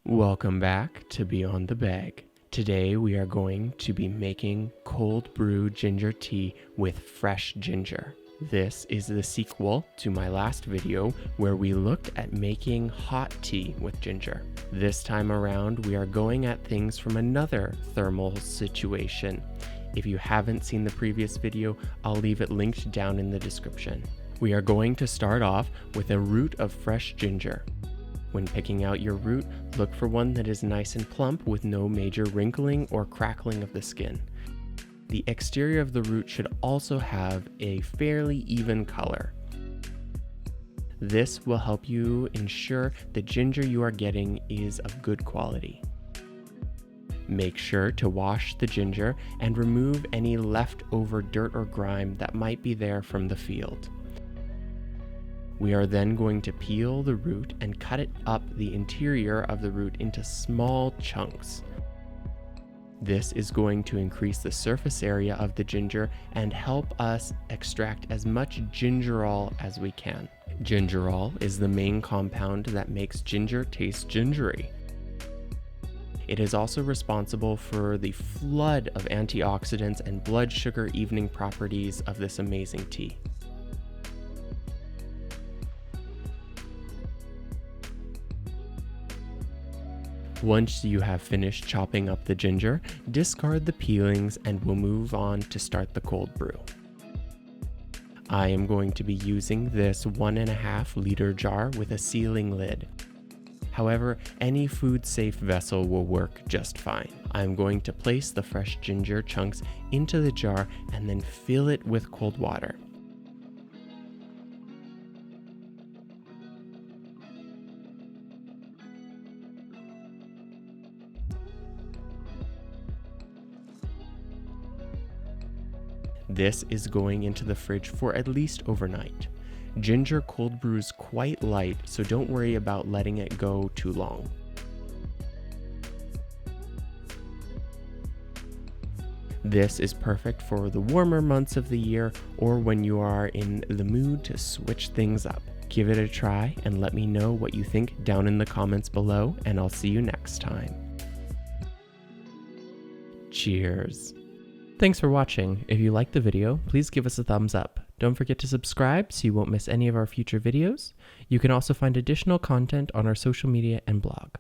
Welcome back to Beyond the Bag. Today we are going to be making cold brew ginger tea with fresh ginger. This is the sequel to my last video where we looked at making hot tea with ginger. This time around we are going at things from another thermal situation. If you haven't seen the previous video, I'll leave it linked down in the description. We are going to start off with a root of fresh ginger. When picking out your root, look for one that is nice and plump with no major wrinkling or crackling of the skin. The exterior of the root should also have a fairly even color. This will help you ensure the ginger you are getting is of good quality. Make sure to wash the ginger and remove any leftover dirt or grime that might be there from the field. We are then going to peel the root and cut it up the interior of the root into small chunks. This is going to increase the surface area of the ginger and help us extract as much gingerol as we can. Gingerol is the main compound that makes ginger taste gingery. It is also responsible for the flood of antioxidants and blood sugar evening properties of this amazing tea. Once you have finished chopping up the ginger, discard the peelings and we'll move on to start the cold brew. I am going to be using this 1.5 liter jar with a sealing lid. However, any food-safe vessel will work just fine. I'm going to place the fresh ginger chunks into the jar and then fill it with cold water. This is going into the fridge for at least overnight. Ginger cold brew is quite light, so don't worry about letting it go too long. This is perfect for the warmer months of the year or when you are in the mood to switch things up. Give it a try and let me know what you think down in the comments below, and I'll see you next time. Cheers. Thanks for watching. If you liked the video, please give us a thumbs up. Don't forget to subscribe so you won't miss any of our future videos. You can also find additional content on our social media and blog.